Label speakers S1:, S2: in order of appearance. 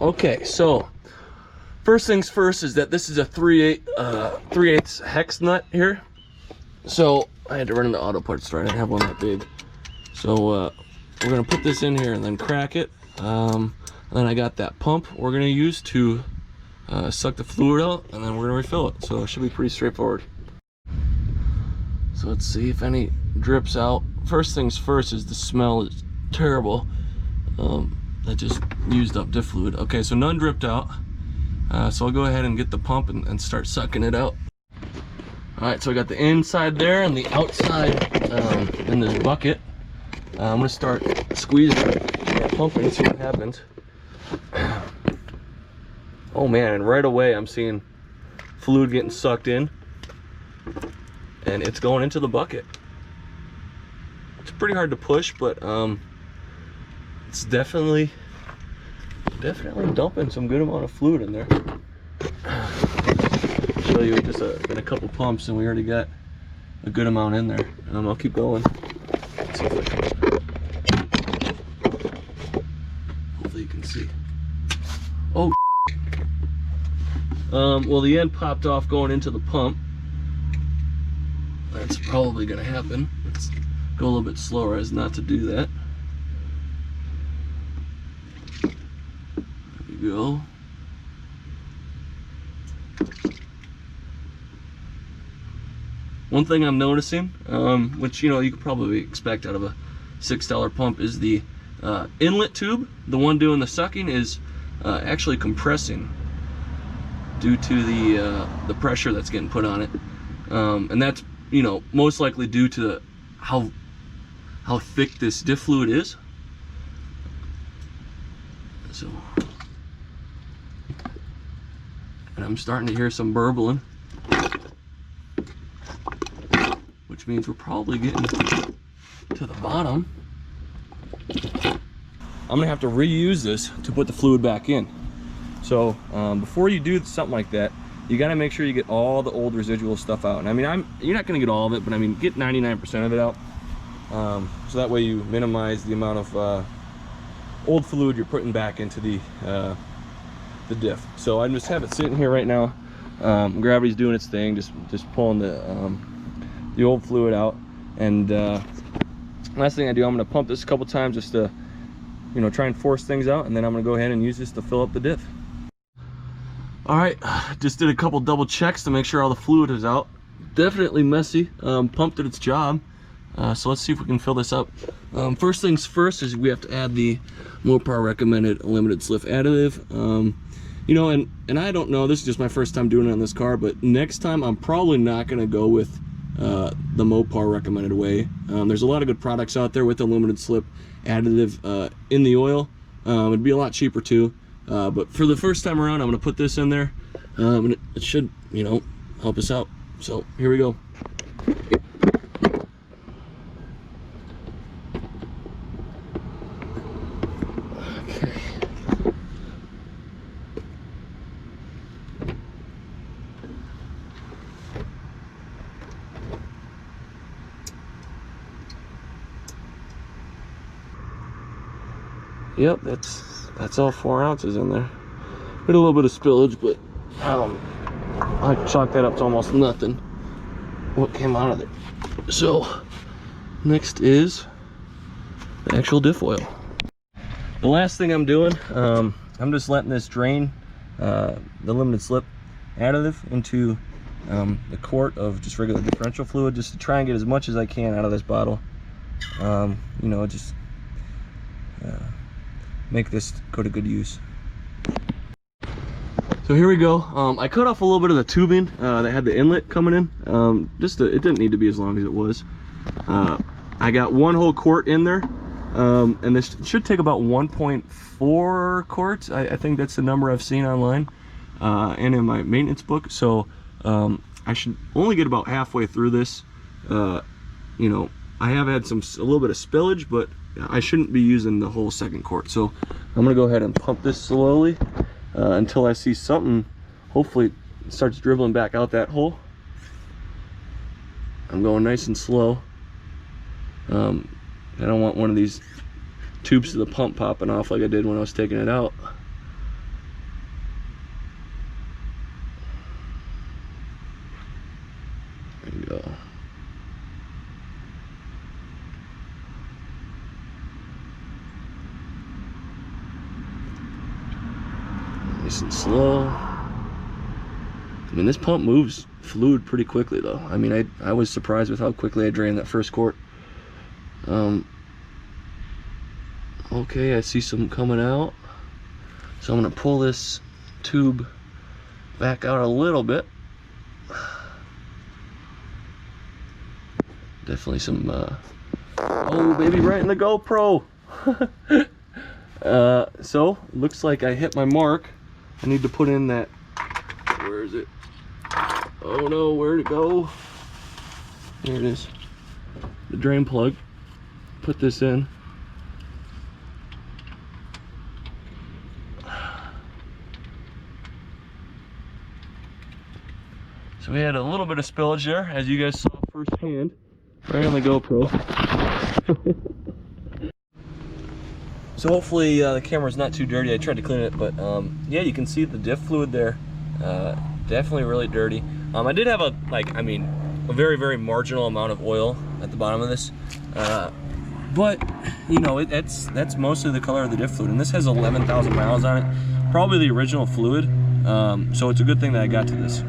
S1: Okay, so first things first is that this is a 3/8 hex nut here. So I had to run into auto parts store. I didn't have one that big. So we're gonna put this in here and then crack it. And then I got that pump we're gonna use to suck the fluid out, and then we're gonna refill it. So it should be pretty straightforward. So let's see if any drips out. First things first is the smell is terrible. I just used up Diff Fluid. Okay, so none dripped out. So I'll go ahead and get the pump and start sucking it out. All right, so I got the inside there and the outside in this bucket. I'm gonna start squeezing that pump and see what happens. Oh man, and right away I'm seeing fluid getting sucked in, and it's going into the bucket. It's pretty hard to push, but it's definitely dumping some good amount of fluid in there. I'll show you just been a couple pumps and we already got a good amount in there. I'll keep going. Let's see if I can. Hopefully you can see. Oh, well, the end popped off going into the pump. That's probably gonna happen. Let's go a little bit slower as not to do that. There we go. One thing I'm noticing, which you could probably expect out of a $6 pump, is the inlet tube, the one doing the sucking, is actually compressing due to the pressure that's getting put on it, and that's most likely due to how thick this diff fluid is. So, and I'm starting to hear some burbling, which means we're probably getting to the bottom. I'm gonna have to reuse this to put the fluid back in. So before you do something like that, you got to make sure you get all the old residual stuff out. And I mean, you're not going to get all of it, but I mean, get 99% of it out. So that way you minimize the amount of old fluid you're putting back into the diff. So I just have it sitting here right now. Gravity's doing its thing, just pulling the old fluid out. And last thing I do, I'm going to pump this a couple times just to try and force things out, and then I'm going to go ahead and use this to fill up the diff. All right, just did a couple double checks to make sure all the fluid is out. Definitely messy. Pump did its job. So let's see if we can fill this up. First things first is we have to add the Mopar recommended limited slip additive. And I don't know, this is just my first time doing it on this car, but next time I'm probably not going to go with the Mopar recommended way. There's a lot of good products out there with the limited slip additive in the oil. It'd be a lot cheaper too. But for the first time around, I'm going to put this in there, and it should, help us out. So here we go. Okay. Yep, that's all 4 ounces in there. Got a little bit of spillage, but I chalked that up to almost nothing what came out of it. So next is the actual diff oil. The last thing I'm doing, I'm just letting this drain the limited slip additive into the quart of just regular differential fluid, just to try and get as much as I can out of this bottle. Just make this go to good use. So here we go. I cut off a little bit of the tubing that had the inlet coming in. It didn't need to be as long as it was. I got 1 whole quart in there, and this should take about 1.4 quarts. I think that's the number I've seen online and in my maintenance book. So I should only get about halfway through this. I have had a little bit of spillage, but I shouldn't be using the whole 2nd quart. So I'm gonna go ahead and pump this slowly until I see something hopefully it starts dribbling back out that hole. I'm going nice and slow. I don't want one of these tubes to the pump popping off like I did when I was taking it out. Nice and slow. I mean, this pump moves fluid pretty quickly though. I mean, I was surprised with how quickly I drained that first quart. Okay, I see some coming out. So I'm gonna pull this tube back out a little bit. Definitely some, oh baby, right in the GoPro. So, looks like I hit my mark. I need to put in that, where is it? Oh no, where'd it go? There it is. The drain plug. Put this in. So we had a little bit of spillage there, as you guys saw firsthand, right on the GoPro. So hopefully the camera's not too dirty. I tried to clean it, but yeah, you can see the diff fluid there. Definitely really dirty. I did have a very, very marginal amount of oil at the bottom of this, but you know, that's mostly the color of the diff fluid, and this has 11,000 miles on it, probably the original fluid. So it's a good thing that I got to this.